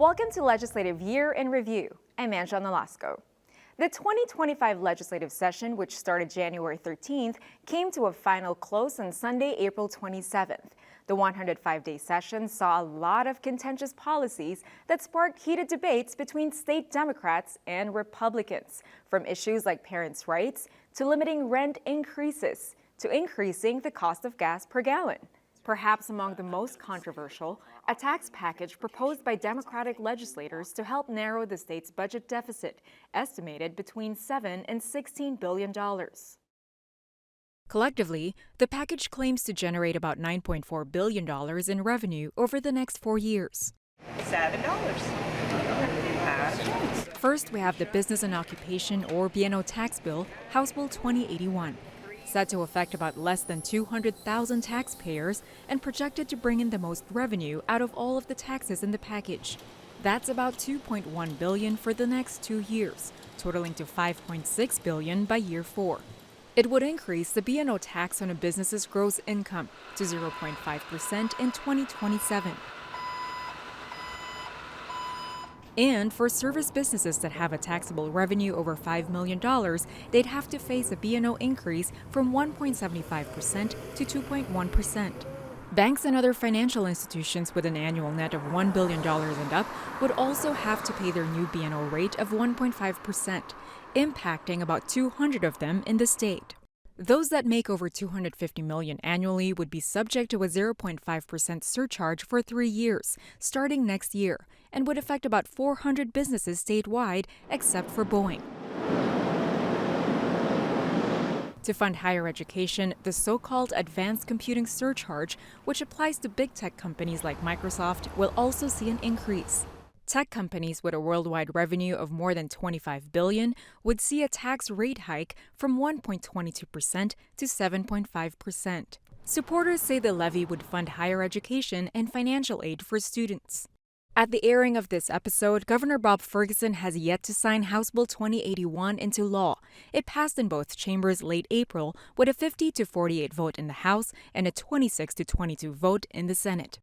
Welcome to Legislative Year in Review. I'm Angela Nolasco. The 2025 legislative session, which started January 13th, came to a final close on Sunday, April 27th. The 105-day session saw a lot of contentious policies that sparked heated debates between state Democrats and Republicans, from issues like parents' rights to limiting rent increases to increasing the cost of gas per gallon. Perhaps among the most controversial, a tax package proposed by Democratic legislators to help narrow the state's budget deficit, estimated between $7 and $16 billion. Collectively, the package claims to generate about $9.4 billion in revenue over the next 4 years. $7. First, we have the Business and Occupation, or B&O tax bill, House Bill 2081. Set to affect about less than 200,000 taxpayers and projected to bring in the most revenue out of all of the taxes in the package. That's about $2.1 billion for the next 2 years, totaling to $5.6 billion by year 4. It would increase the B&O tax on a business's gross income to 0.5% in 2027. And for service businesses that have a taxable revenue over $5 million, they'd have to face a B&O increase from 1.75% to 2.1%. Banks and other financial institutions with an annual net of $1 billion and up would also have to pay their new B&O rate of 1.5%, impacting about 200 of them in the state. Those that make over $250 million annually would be subject to a 0.5% surcharge for 3 years, starting next year, and would affect about 400 businesses statewide, except for Boeing. To fund higher education, the so-called advanced computing surcharge, which applies to big tech companies like Microsoft, will also see an increase. Tech companies with a worldwide revenue of more than $25 billion would see a tax rate hike from 1.22% to 7.5%. Supporters say the levy would fund higher education and financial aid for students. At the airing of this episode, Governor Bob Ferguson has yet to sign House Bill 2081 into law. It passed in both chambers late April with a 50-48 vote in the House and a 26-22 vote in the Senate.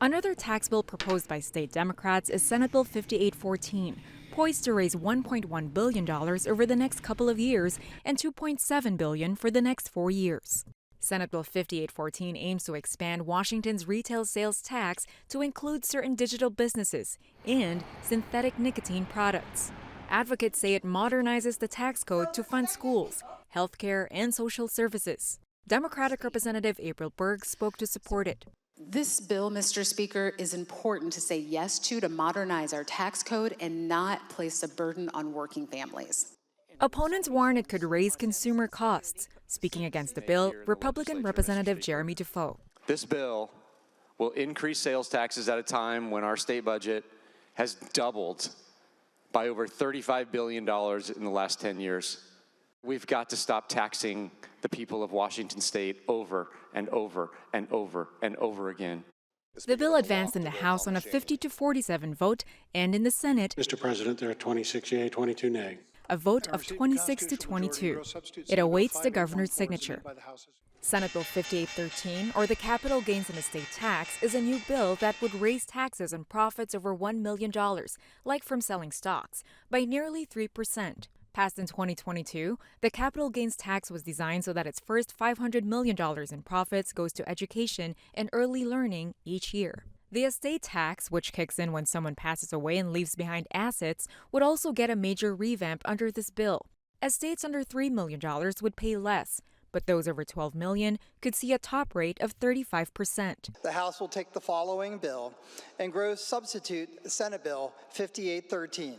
Another tax bill proposed by state Democrats is Senate Bill 5814, poised to raise $1.1 billion over the next couple of years and $2.7 billion for the next 4 years. Senate Bill 5814 aims to expand Washington's retail sales tax to include certain digital businesses and synthetic nicotine products. Advocates say it modernizes the tax code to fund schools, healthcare, and social services. Democratic Representative April Berg spoke to support it. This bill, Mr. Speaker, is important to say yes to modernize our tax code and not place a burden on working families. Opponents warn it could raise consumer costs. Speaking against the bill, Republican Representative Jeremy Defoe. This bill will increase sales taxes at a time when our state budget has doubled by over $35 billion in the last 10 years. We've got to stop taxing the people of Washington state over and over and over and over again. The bill advanced in the House on a 50-47 vote and in the Senate, Mr. President, there are 26 yea, 22 nay. A vote of 26-22. It awaits the governor's signature. Senate Bill 5813, or the capital gains and estate tax, is a new bill that would raise taxes on profits over $1 million, like from selling stocks, by nearly 3%. Passed in 2022, the capital gains tax was designed so that its first $500 million in profits goes to education and early learning each year. The estate tax, which kicks in when someone passes away and leaves behind assets, would also get a major revamp under this bill. Estates under $3 million would pay less, but those over $12 million could see a top rate of 35%. The House will take the following bill and gross substitute Senate Bill 5813.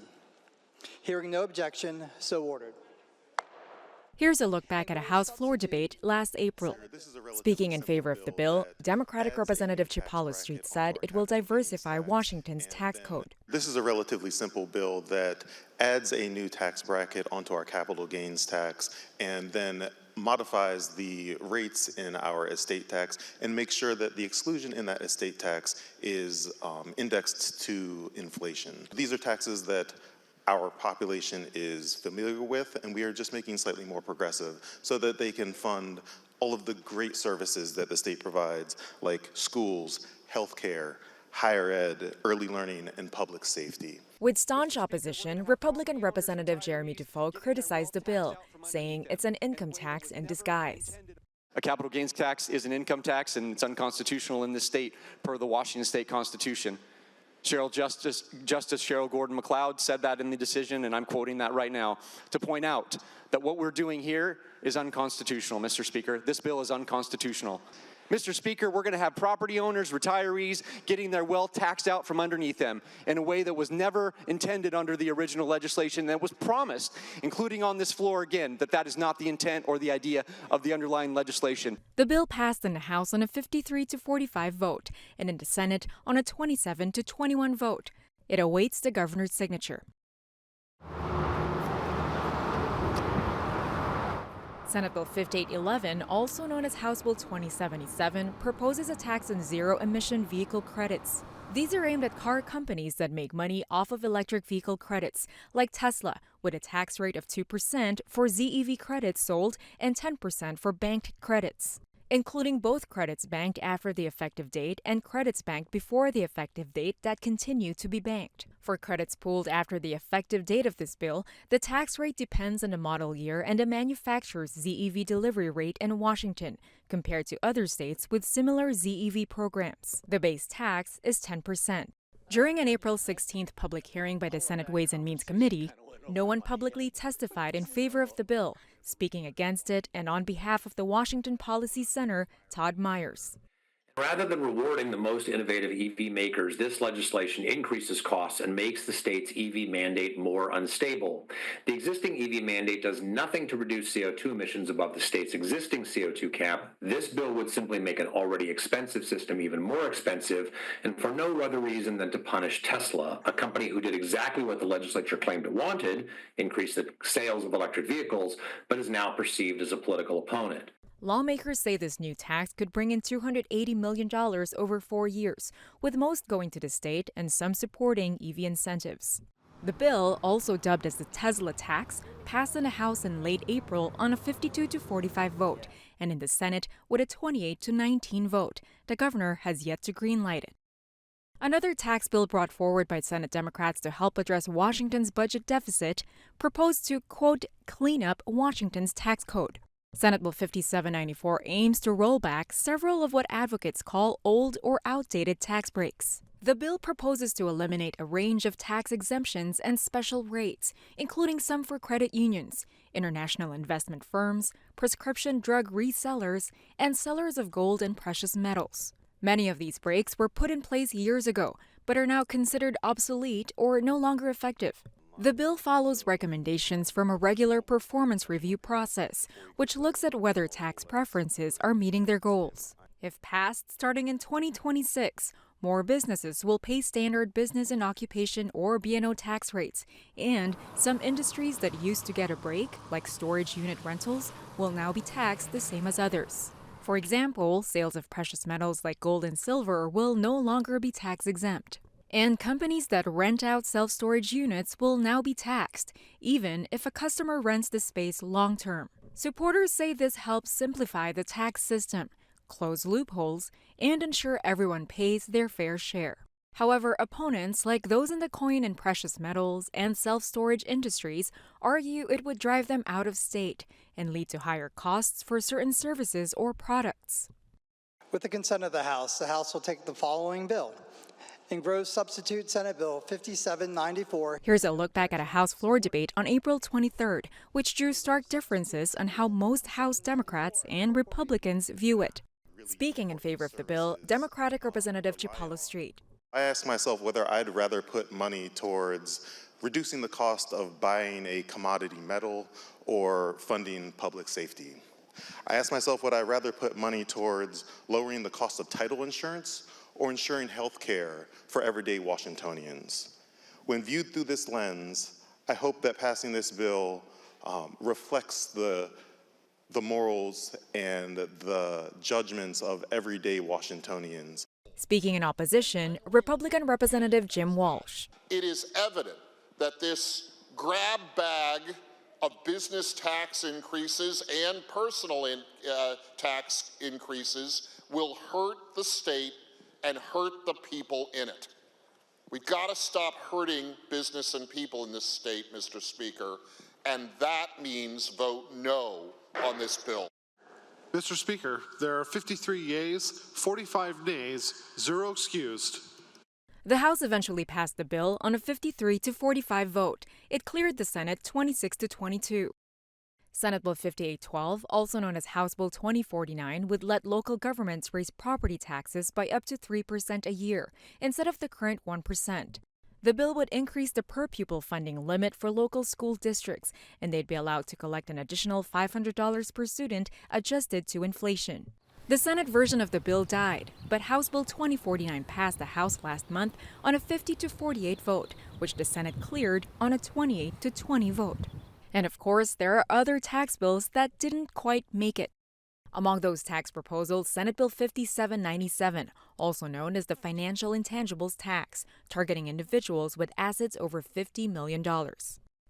Hearing no objection, so ordered. Here's a look back at a House floor debate last April. Speaking in favor of the bill, Democratic Representative Chipalo Street said it will diversify Washington's tax code. This is a relatively simple bill that adds a new tax bracket onto our capital gains tax and then modifies the rates in our estate tax and makes sure that the exclusion in that estate tax is indexed to inflation. These are taxes that our population is familiar with, and we are just making slightly more progressive so that they can fund all of the great services that the state provides, like schools, healthcare, higher ed, early learning, and public safety. With staunch opposition, Republican Representative Jeremy Defoe criticized the bill, saying it's an income tax in disguise. A capital gains tax is an income tax, and it's unconstitutional in this state per the Washington State Constitution. Justice Cheryl Gordon McLeod said that in the decision, and I'm quoting that right now, to point out that what we're doing here is unconstitutional, Mr. Speaker. This bill is unconstitutional. Mr. Speaker, we're going to have property owners, retirees, getting their wealth taxed out from underneath them in a way that was never intended under the original legislation that was promised, including on this floor again, that is not the intent or the idea of the underlying legislation. The bill passed in the House on a 53-45 vote and in the Senate on a 27-21 vote. It awaits the governor's signature. Senate Bill 5811, also known as House Bill 2077, proposes a tax on zero-emission vehicle credits. These are aimed at car companies that make money off of electric vehicle credits, like Tesla, with a tax rate of 2% for ZEV credits sold and 10% for banked credits, including both credits banked after the effective date and credits banked before the effective date that continue to be banked. For credits pooled after the effective date of this bill, the tax rate depends on the model year and the manufacturer's ZEV delivery rate in Washington, compared to other states with similar ZEV programs. The base tax is 10%. During an April 16th public hearing by the Senate Ways and Means Committee, no one publicly testified in favor of the bill, speaking against it and on behalf of the Washington Policy Center, Todd Myers. Rather than rewarding the most innovative EV makers, this legislation increases costs and makes the state's EV mandate more unstable. The existing EV mandate does nothing to reduce CO2 emissions above the state's existing CO2 cap. This bill would simply make an already expensive system even more expensive, and for no other reason than to punish Tesla, a company who did exactly what the legislature claimed it wanted, increase the sales of electric vehicles, but is now perceived as a political opponent. Lawmakers say this new tax could bring in $280 million over 4 years, with most going to the state and some supporting EV incentives. The bill, also dubbed as the Tesla tax, passed in the House in late April on a 52-45 vote, and in the Senate with a 28-19 vote. The governor has yet to greenlight it. Another tax bill brought forward by Senate Democrats to help address Washington's budget deficit proposed to, quote, clean up Washington's tax code. Senate Bill 5794 aims to roll back several of what advocates call old or outdated tax breaks. The bill proposes to eliminate a range of tax exemptions and special rates, including some for credit unions, international investment firms, prescription drug resellers, and sellers of gold and precious metals. Many of these breaks were put in place years ago, but are now considered obsolete or no longer effective. The bill follows recommendations from a regular performance review process, which looks at whether tax preferences are meeting their goals. If passed, starting in 2026, more businesses will pay standard business and occupation or B&O tax rates, and some industries that used to get a break, like storage unit rentals, will now be taxed the same as others. For example, sales of precious metals like gold and silver will no longer be tax exempt. And companies that rent out self-storage units will now be taxed, even if a customer rents the space long-term. Supporters say this helps simplify the tax system, close loopholes, and ensure everyone pays their fair share. However, opponents, like those in the coin and precious metals and self-storage industries, argue it would drive them out of state and lead to higher costs for certain services or products. With the consent of the House will take the following bill. Engross substitute Senate Bill 5794. Here's a look back at a House floor debate on April 23rd, which drew stark differences on how most House Democrats and Republicans view it. Speaking in favor of the bill, Democratic Representative Chipalo Street. I asked myself whether I'd rather put money towards reducing the cost of buying a commodity metal or funding public safety. I asked myself would I rather put money towards lowering the cost of title insurance or ensuring health care for everyday Washingtonians. When viewed through this lens, I hope that passing this bill reflects the morals and the judgments of everyday Washingtonians. Speaking in opposition, Republican Representative Jim Walsh. It is evident that this grab bag of business tax increases and personal tax increases will hurt the state and hurt the people in it. We've got to stop hurting business and people in this state, Mr. Speaker, and that means vote no on this bill. Mr. Speaker, there are 53 yeas, 45 nays, 0 excused. The House eventually passed the bill on a 53-45 vote. It cleared the Senate 26-22. Senate Bill 5812, also known as House Bill 2049, would let local governments raise property taxes by up to 3% a year, instead of the current 1%. The bill would increase the per-pupil funding limit for local school districts, and they'd be allowed to collect an additional $500 per student, adjusted to inflation. The Senate version of the bill died, but House Bill 2049 passed the House last month on a 50-48 vote, which the Senate cleared on a 28-20 vote. And of course, there are other tax bills that didn't quite make it. Among those tax proposals, Senate Bill 5797, also known as the Financial Intangibles Tax, targeting individuals with assets over $50 million.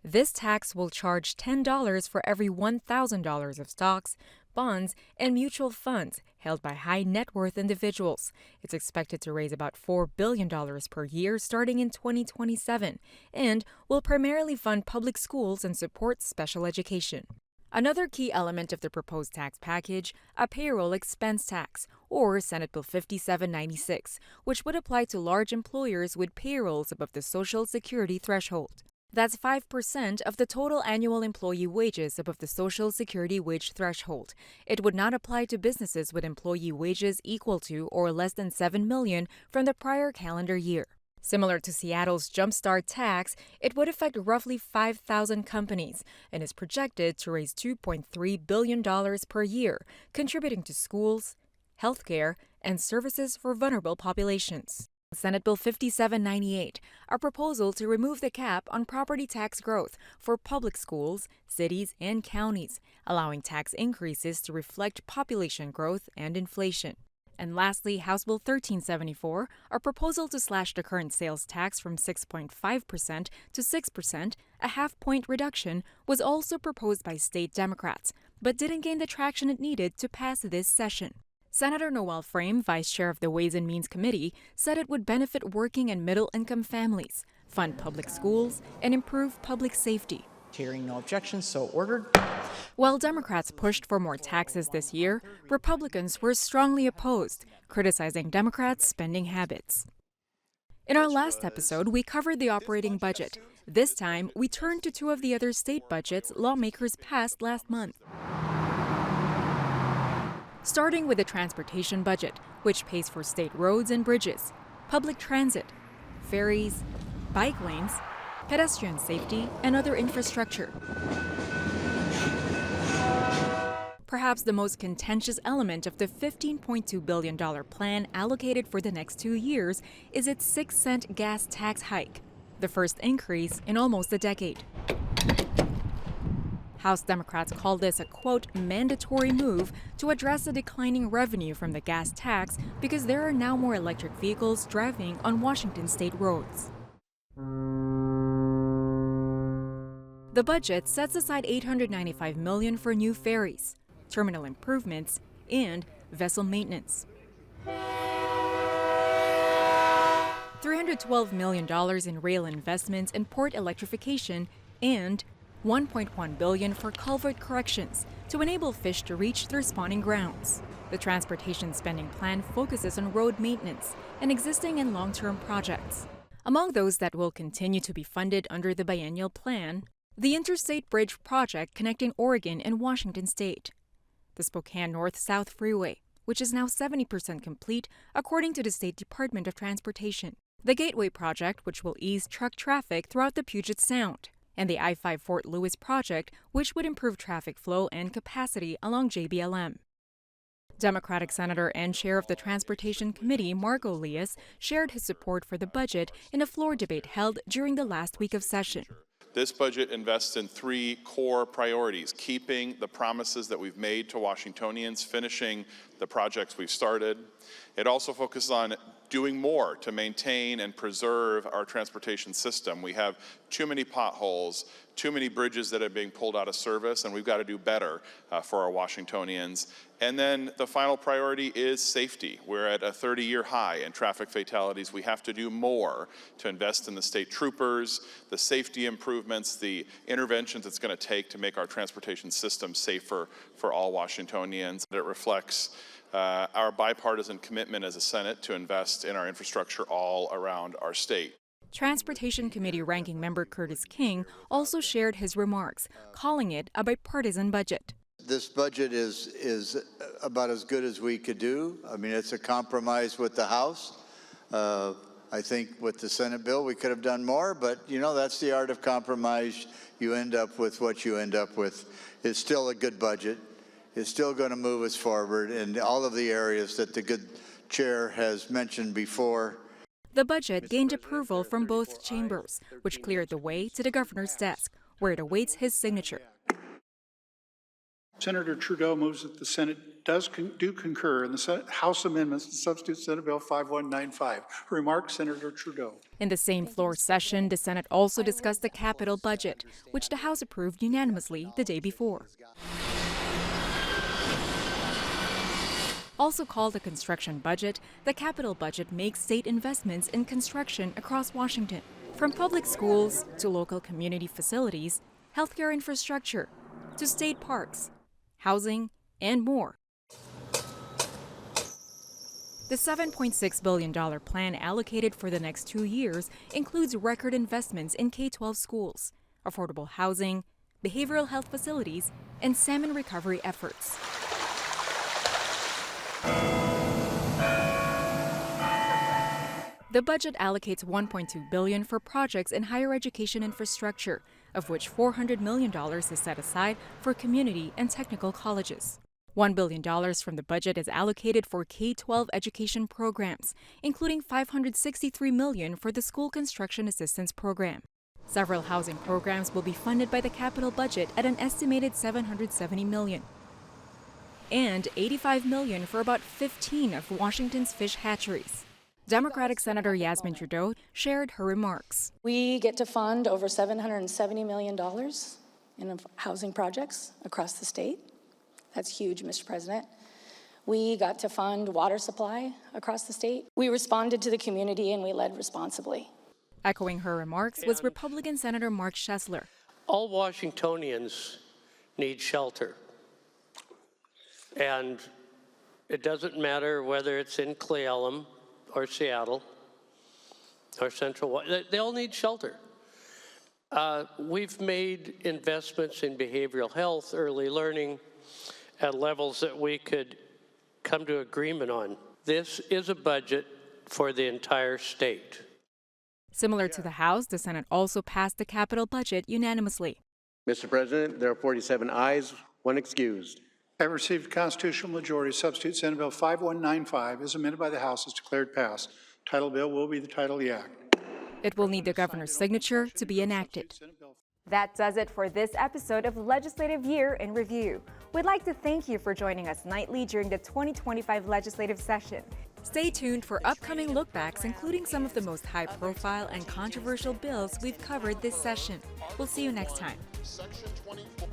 This tax will charge $10 for every $1,000 of stocks, bonds, and mutual funds held by high net worth individuals. It's expected to raise about $4 billion per year starting in 2027 and will primarily fund public schools and support special education. Another key element of the proposed tax package, a payroll expense tax, or Senate Bill 5796, which would apply to large employers with payrolls above the Social Security threshold. That's 5% of the total annual employee wages above the Social Security wage threshold. It would not apply to businesses with employee wages equal to or less than $7 million from the prior calendar year. Similar to Seattle's Jumpstart tax, it would affect roughly 5,000 companies and is projected to raise $2.3 billion per year, contributing to schools, healthcare, and services for vulnerable populations. Senate Bill 5798, a proposal to remove the cap on property tax growth for public schools, cities, and counties, allowing tax increases to reflect population growth and inflation. And lastly, House Bill 1374, a proposal to slash the current sales tax from 6.5% to 6%, a half-point reduction, was also proposed by state Democrats, but didn't gain the traction it needed to pass this session. Senator Noel Frame, vice chair of the Ways and Means Committee, said it would benefit working and middle-income families, fund public schools, and improve public safety. Hearing no objections, so ordered. While Democrats pushed for more taxes this year, Republicans were strongly opposed, criticizing Democrats' spending habits. In our last episode, we covered the operating budget. This time, we turned to two of the other state budgets lawmakers passed last month. Starting with the transportation budget, which pays for state roads and bridges, public transit, ferries, bike lanes, pedestrian safety, and other infrastructure. Perhaps the most contentious element of the $15.2 billion plan allocated for the next 2 years is its 6-cent gas tax hike, the first increase in almost a decade. House Democrats call this a, quote, mandatory move to address the declining revenue from the gas tax because there are now more electric vehicles driving on Washington state roads. The budget sets aside $895 million for new ferries, terminal improvements, and vessel maintenance. $312 million in rail investments and port electrification, and $1.1 billion for culvert corrections to enable fish to reach their spawning grounds. The transportation spending plan focuses on road maintenance and existing and long-term projects. Among those that will continue to be funded under the biennial plan, the Interstate Bridge project connecting Oregon and Washington state, the Spokane North-South Freeway, which is now 70% complete according to the State Department of Transportation, the Gateway project, which will ease truck traffic throughout the Puget Sound, and the I-5 Fort Lewis project, which would improve traffic flow and capacity along JBLM. Democratic Senator and Chair of the Transportation Committee, Marco Lias, shared his support for the budget in a floor debate held during the last week of session. This budget invests in 3 core priorities: keeping the promises that we've made to Washingtonians, finishing the projects we've started. It also focuses on doing more to maintain and preserve our transportation system. We have too many potholes, too many bridges that are being pulled out of service, and we've got to do better for our Washingtonians. And then the final priority is safety. We're at a 30-year high in traffic fatalities. We have to do more to invest in the state troopers, the safety improvements, the interventions it's going to take to make our transportation system safer for all Washingtonians. It reflects our bipartisan commitment as a Senate to invest in our infrastructure all around our state. Transportation Committee Ranking Member Curtis King also shared his remarks, calling it a bipartisan budget. This budget is about as good as we could do. I mean, it's a compromise with the House. I think with the Senate bill, we could have done more, but you know, that's the art of compromise. You end up with what you end up with. It's still a good budget. It's still going to move us forward in all of the areas that the good chair has mentioned before. The budget gained approval from both chambers, which cleared the way to the governor's desk, where it awaits his signature. Senator Trudeau moves that the Senate do concur in the House amendments to substitute Senate Bill 5195. Remarks, Senator Trudeau. In the same floor session, the Senate also discussed the capital budget, which the House approved unanimously the day before. Also called a construction budget, the capital budget makes state investments in construction across Washington, from public schools to local community facilities, healthcare infrastructure, to state parks, housing, and more. The $7.6 billion plan allocated for the next 2 years includes record investments in K-12 schools, affordable housing, behavioral health facilities, and salmon recovery efforts. The budget allocates $1.2 billion for projects in higher education infrastructure, of which $400 million is set aside for community and technical colleges. $1 billion from the budget is allocated for K-12 education programs, including $563 million for the School Construction Assistance Program. Several housing programs will be funded by the capital budget at an estimated $770 million. And $85 million for about 15 of Washington's fish hatcheries. Democratic Senator Yasmin Trudeau shared her remarks. We get to fund over $770 million in housing projects across the state. That's huge, Mr. President. We got to fund water supply across the state. We responded to the community and we led responsibly. Echoing her remarks was Republican Senator Mark Schessler. All Washingtonians need shelter. And it doesn't matter whether it's in Cle Elum or Seattle or Central, they all need shelter. We've made investments in behavioral health, early learning, at levels that we could come to agreement on. This is a budget for the entire state. Similar to the House, the Senate also passed the capital budget unanimously. Mr. President, there are 47 ayes, 1 excused. Have received a constitutional majority. Substitute Senate Bill 5195 as amended by the House is declared passed. Title bill will be the title of the act. It will need the governor's signature to be enacted. That does it for this episode of Legislative Year in Review. We'd like to thank you for joining us nightly during the 2025 legislative session. Stay tuned for upcoming lookbacks, including some of the most high-profile and controversial bills we've covered this session. We'll see you next time. Section 24.